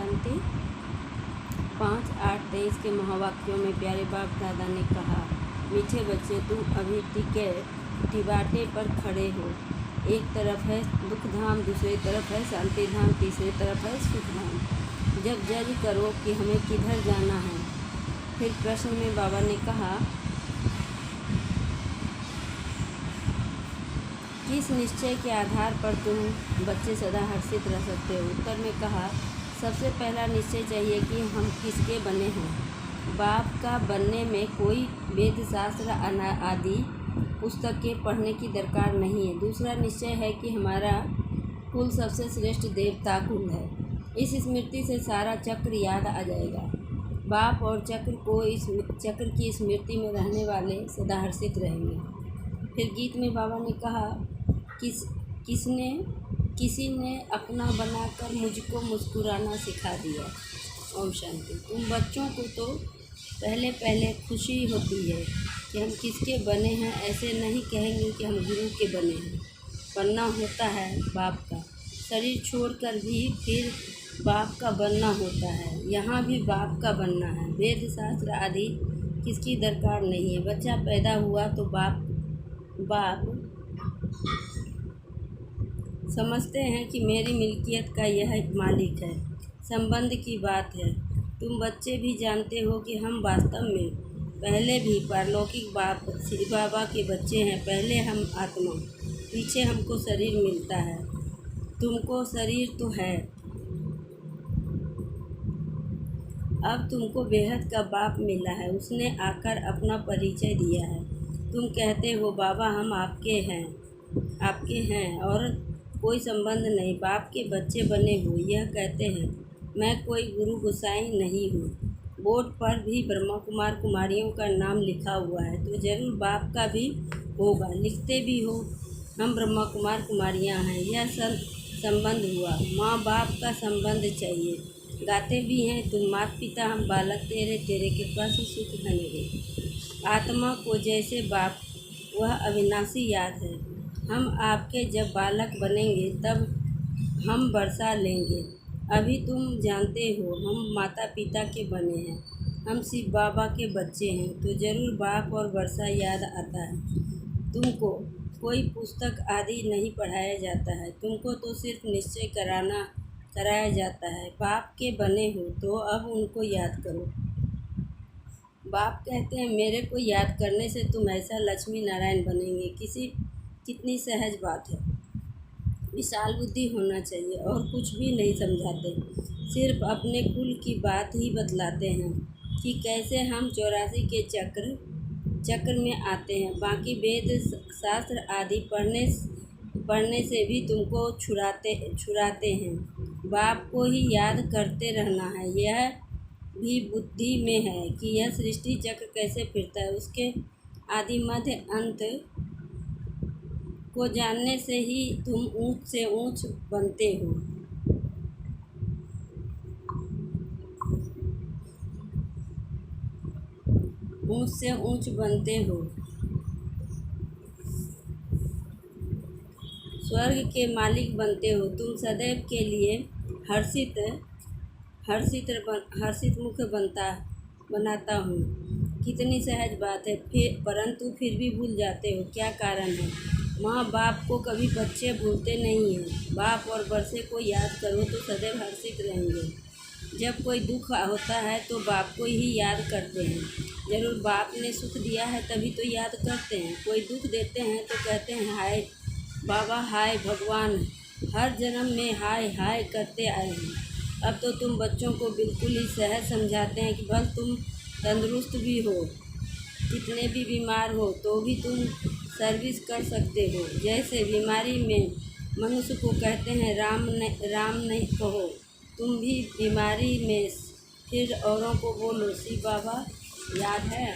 शांति। 5-8-23 के महावाक्यों में प्यारे बाप दादा ने कहा, मीठे बच्चे, तुम अभी टिबाटे पर खड़े हो। एक तरफ है दुख धाम, दूसरी तरफ है शांति धाम, तीसरी तरफ है सुख धाम। जब जज करो कि हमें किधर जाना है। फिर प्रश्न में बाबा ने कहा, किस निश्चय के आधार पर तुम बच्चे सदा हर्षित रह सकते हो। उत्तर में कहा, सबसे पहला निश्चय चाहिए कि हम किसके बने हैं। बाप का बनने में कोई वेद शास्त्र आदि पुस्तकें पढ़ने की दरकार नहीं है। दूसरा निश्चय है कि हमारा कुल सबसे श्रेष्ठ देवता कुल है। इस स्मृति से सारा चक्र याद आ जाएगा। बाप और चक्र की स्मृति में रहने वाले सदा हर्षित रहेंगे। फिर गीत में बाबा ने कहा, किसी ने अपना बनाकर मुझको मुस्कुराना सिखा दिया। ओम शांति। तुम बच्चों को तो पहले खुशी होती है कि हम किसके बने हैं। ऐसे नहीं कहेंगे कि हम गुरु के बने हैं। बनना होता है बाप का। शरीर छोड़कर भी फिर बाप का बनना होता है। यहाँ भी बाप का बनना है। वेद शास्त्र आदि किसकी दरकार नहीं है। बच्चा पैदा हुआ तो बाप समझते हैं कि मेरी मिल्कियत का यह मालिक है। संबंध की बात है। तुम बच्चे भी जानते हो कि हम वास्तव में पहले भी पारलौकिक बाप श्री बाबा के बच्चे हैं। पहले हम आत्मा, पीछे हमको शरीर मिलता है। तुमको शरीर तो है। अब तुमको बेहद का बाप मिला है। उसने आकर अपना परिचय दिया है। तुम कहते हो, बाबा हम आपके हैं और कोई संबंध नहीं। बाप के बच्चे बने हो यह कहते हैं। मैं कोई गुरु गोसाई नहीं हूँ। बोर्ड पर भी ब्रह्मा कुमार कुमारियों का नाम लिखा हुआ है तो जरूर बाप का भी होगा। लिखते भी हो हम ब्रह्मा कुमार कुमारियाँ हैं। यह सब संबंध हुआ। माँ बाप का संबंध चाहिए। गाते भी हैं, तुम माता पिता हम बालक तेरे कृपा से सुख धनेगे। आत्मा को जैसे बाप वह अविनाशी याद है। हम आपके जब बालक बनेंगे तब हम बरसा लेंगे। अभी तुम जानते हो हम माता पिता के बने हैं। हम शिव बाबा के बच्चे हैं तो ज़रूर बाप और बरसा याद आता है। तुमको कोई पुस्तक आदि नहीं पढ़ाया जाता है। तुमको तो सिर्फ निश्चय कराया जाता है। बाप के बने हो तो अब उनको याद करो। बाप कहते हैं, मेरे को याद करने से तुम ऐसा लक्ष्मी नारायण बनेंगे। कितनी सहज बात है। विशाल बुद्धि होना चाहिए और कुछ भी नहीं समझाते। सिर्फ अपने कुल की बात ही बतलाते हैं कि कैसे हम 84 के चक्र में आते हैं। बाकी वेद शास्त्र आदि पढ़ने से भी तुमको छुड़ाते हैं। बाप को ही याद करते रहना है। यह भी बुद्धि में है कि यह सृष्टि चक्र कैसे फिरता है। उसके आदि मध्य अंत को जानने से ही तुम ऊंच से ऊंच बनते हो। ऊंच से ऊंच बनते हो। स्वर्ग के मालिक बनते हो। तुम सदैव के लिए हर्षित मुख बनाता हूँ। कितनी सहज बात है। परंतु फिर भी भूल जाते हो। क्या कारण है। माँ बाप को कभी बच्चे भूलते नहीं हैं। बाप और बरसे को याद करो तो सदैव हर्षित रहेंगे। जब कोई दुख होता है तो बाप को ही याद करते हैं। जरूर बाप ने सुख दिया है तभी तो याद करते हैं। कोई दुख देते हैं तो कहते हैं, हाय बाबा, हाय भगवान। हर जन्म में हाय हाय करते आए हैं। अब तो तुम बच्चों को बिल्कुल ही सहज समझाते हैं कि बस तुम तंदुरुस्त भी हो, कितने भी बीमार हो तो भी तुम सर्विस कर सकते हो। जैसे बीमारी में मनुष्य को कहते हैं राम नहीं कहो, तुम भी बीमारी में फिर औरों को बोलो शिव बाबा याद है।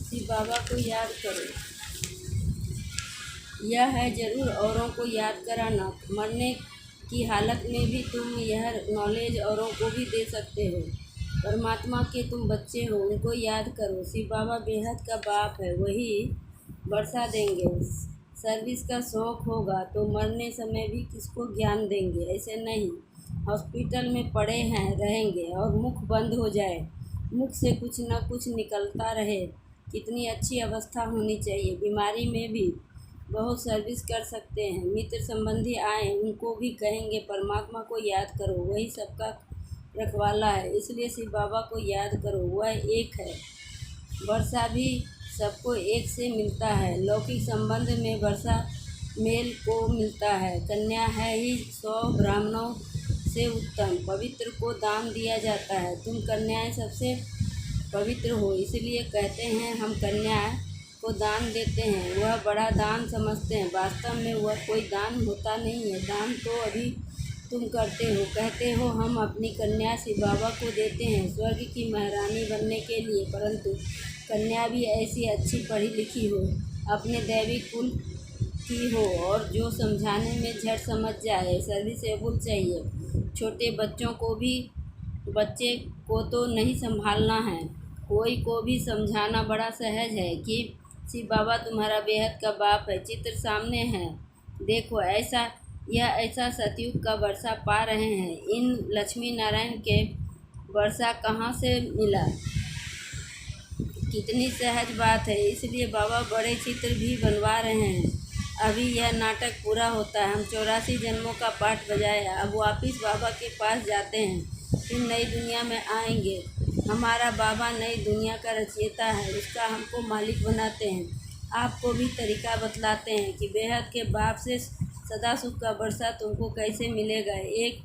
शिव बाबा को याद करो। यह है जरूर औरों को याद कराना। मरने की हालत में भी तुम यह नॉलेज औरों को भी दे सकते हो। परमात्मा के तुम बच्चे हो, उनको याद करो। शिव बाबा बेहद का बाप है, वही बरसा देंगे। सर्विस का शौक़ होगा तो मरने समय भी किसको ज्ञान देंगे, ऐसे नहीं। हॉस्पिटल में पड़े हैं रहेंगे और मुख बंद हो जाए, मुख से कुछ न कुछ निकलता रहे, कितनी अच्छी अवस्था होनी चाहिए। बीमारी में भी बहुत सर्विस कर सकते हैं। मित्र संबंधी आए उनको भी कहेंगे परमात्मा को याद करो, वही सबका रखवाला है, इसलिए शिव बाबा को याद करो, वह एक है। वर्षा भी सबको एक से मिलता है। लौकिक संबंध में वर्षा मेल को मिलता है। कन्या है ही 100 ब्राह्मणों से उत्तम, पवित्र को दान दिया जाता है। तुम कन्याएं सबसे पवित्र हो, इसलिए कहते हैं हम कन्या को दान देते हैं। वह बड़ा दान समझते हैं, वास्तव में वह कोई दान होता नहीं है। दान तो अभी तुम करते हो, कहते हो हम अपनी कन्या शिव बाबा को देते हैं स्वर्ग की महारानी बनने के लिए, परंतु कन्या भी ऐसी अच्छी पढ़ी लिखी हो, अपने दैवी कुल की हो और जो समझाने में झट समझ जाए। सर्विसेबल चाहिए। छोटे बच्चे को तो नहीं संभालना है, कोई को भी समझाना बड़ा सहज है कि शिव बाबा तुम्हारा बेहद का बाप है। चित्र सामने है, देखो ऐसा सतयुग का वर्षा पा रहे हैं। इन लक्ष्मी नारायण के वर्षा कहाँ से मिला, कितनी सहज बात है। इसलिए बाबा बड़े चित्र भी बनवा रहे हैं। अभी यह नाटक पूरा होता है। हम 84 जन्मों का पाठ बजाया, अब वापिस बाबा के पास जाते हैं, फिर नई दुनिया में आएंगे। हमारा बाबा नई दुनिया का रचयिता है, उसका हमको मालिक बनाते हैं। आपको भी तरीका बतलाते हैं कि बेहद के बाप से सदा सुख का वर्षा तुमको कैसे मिलेगा। एक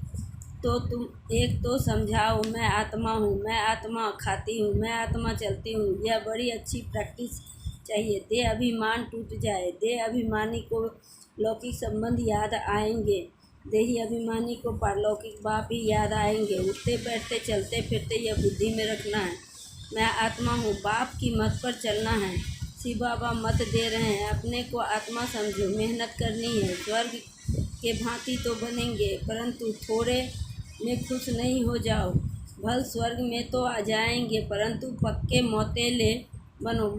तो समझाओ, मैं आत्मा हूँ, मैं आत्मा खाती हूँ, मैं आत्मा चलती हूँ। यह बड़ी अच्छी प्रैक्टिस चाहिए। देह अभिमान टूट जाए, देह अभिमानी को लौकिक संबंध याद आएंगे, देही अभिमानी को पारलौकिक बाप ही याद आएंगे। उठते बैठते चलते फिरते यह बुद्धि में रखना है, मैं आत्मा हूँ, बाप की मत पर चलना है। शिव बाबा मत दे रहे हैं, अपने को आत्मा समझो, मेहनत करनी है। स्वर्ग के भांति तो बनेंगे, परंतु थोड़े में खुश नहीं हो जाओ। भल स्वर्ग में तो आ जाएंगे, परंतु पक्के मौतेले बनो।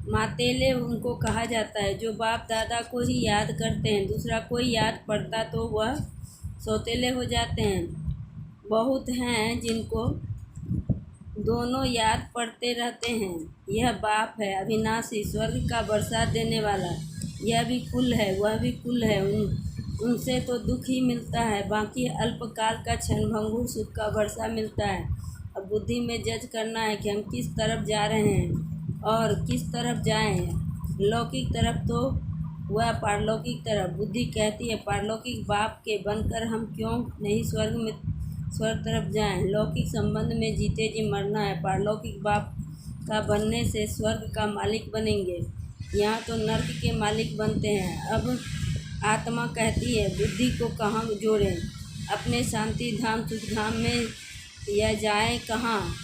मातेले उनको कहा जाता है जो बाप दादा को ही याद करते हैं, दूसरा कोई याद पड़ता तो वह सौतेले हो जाते हैं। बहुत हैं जिनको दोनों याद पड़ते रहते हैं। यह बाप है अविनाशी, स्वर्ग का बरसात देने वाला। यह भी कुल है, वह भी कुल है, उनसे तो दुख ही मिलता है, बाकी अल्पकाल का क्षणभंगुर सुख का वर्षा मिलता है। अब बुद्धि में जज करना है कि हम किस तरफ जा रहे हैं और किस तरफ जाएं। लौकिक तरफ तो वह पारलौकिक तरफ। बुद्धि कहती है पारलौकिक बाप के बनकर हम क्यों नहीं स्वर्ग तरफ जाएं। लौकिक संबंध में जीते जी मरना है, पारलौकिक बाप का बनने से स्वर्ग का मालिक बनेंगे। यहाँ तो नर्क के मालिक बनते हैं। अब आत्मा कहती है बुद्धि को कहाँ जोड़ें, अपने शांति धाम सुख धाम में, यह जाए कहाँ,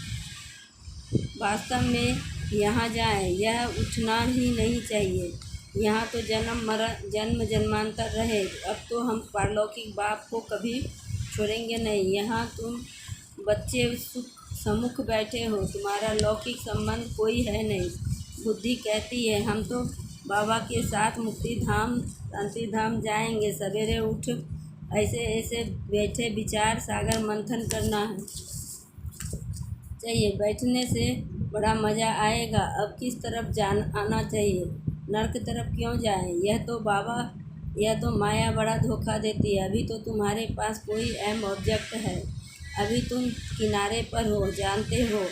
वास्तव में यहाँ जाए। यह उठना ही नहीं चाहिए। यहाँ तो जन्म जन्मांतर रहे। अब तो हम पारलौकिक बाप को कभी छोड़ेंगे नहीं। यहाँ तुम बच्चे सुख सम्मुख बैठे हो, तुम्हारा लौकिक संबंध कोई है नहीं। बुद्धि कहती है हम तो बाबा के साथ मुक्ति धाम शांति धाम जाएंगे। सवेरे उठ ऐसे ऐसे बैठे विचार सागर मंथन करना चाहिए, बैठने से बड़ा मज़ा आएगा। अब किस तरफ आना चाहिए, नर्क तरफ क्यों जाएं। यह तो माया बड़ा धोखा देती है। अभी तो तुम्हारे पास कोई अहम ऑब्जेक्ट है, अभी तुम किनारे पर हो, जानते हो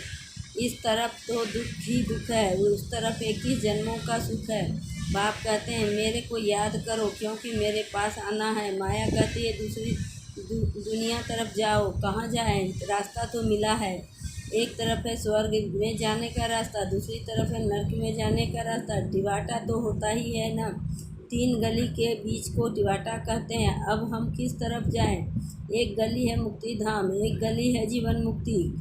इस तरफ तो दुख ही दुख है, उस तरफ 21 जन्मों का सुख है। बाप कहते हैं मेरे को याद करो क्योंकि मेरे पास आना है। माया कहती है दूसरी दुनिया तरफ जाओ। कहाँ जाएं, रास्ता तो मिला है। एक तरफ है स्वर्ग में जाने का रास्ता, दूसरी तरफ है नर्क में जाने का रास्ता। डिवाटा तो होता ही है ना, 3 गली के बीच को डिवाटा कहते हैं। अब हम किस तरफ जाएं। एक गली है मुक्ति धाम, एक गली है जीवन मुक्ति,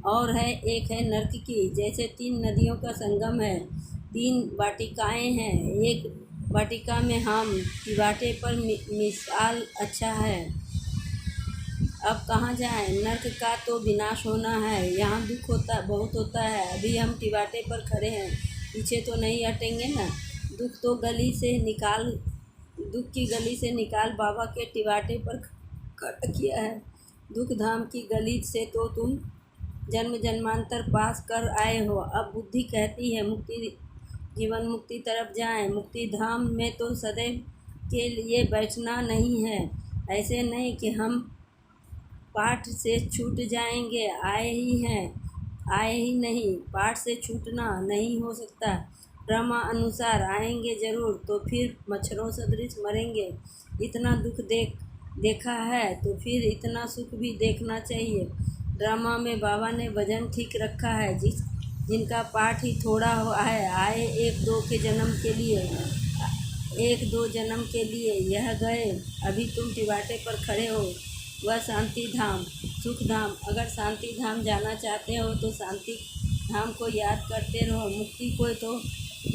और एक है नर्क की। जैसे 3 नदियों का संगम है, 3 वाटिकाएं हैं, एक वाटिका में हम, डिवाटे पर मिसाल अच्छा है। अब कहाँ जाएं, नर्क का तो विनाश होना है, यहाँ दुख बहुत होता है। अभी हम टिवाटे पर खड़े हैं, पीछे तो नहीं हटेंगे ना। दुख की गली से निकाल बाबा के टिवाटे पर खड़ा किया है। दुख धाम की गली से तो तुम जन्म जन्मांतर पास कर आए हो। अब बुद्धि कहती है जीवन मुक्ति तरफ जाएं। मुक्ति धाम में तो सदैव के लिए बैठना नहीं है। ऐसे नहीं कि हम पाठ से छूट जाएंगे, आए ही नहीं। पाठ से छूटना नहीं हो सकता। ब्रह्मा अनुसार आएंगे जरूर, तो फिर मच्छरों सदृश मरेंगे। इतना दुख देखा है तो फिर इतना सुख भी देखना चाहिए। ड्रामा में बाबा ने वजन ठीक रखा है। जिनका पाठ ही थोड़ा है, आए एक दो जन्म के लिए यह गए। अभी तुम टिवाटे पर खड़े हो, वह शांति धाम, सुख धाम। अगर शांति धाम जाना चाहते हो तो शांति धाम को याद करते रहो। मुक्ति को तो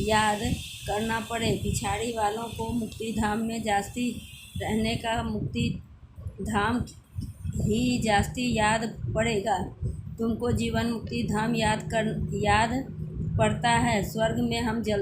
याद करना पड़े। पिछाड़ी वालों को मुक्ति धाम में जास्ती रहने का मुक्ति धाम ही जास्ती याद पड़ेगा। तुमको जीवन मुक्ति धाम याद पड़ता है। स्वर्ग में हम जल्दी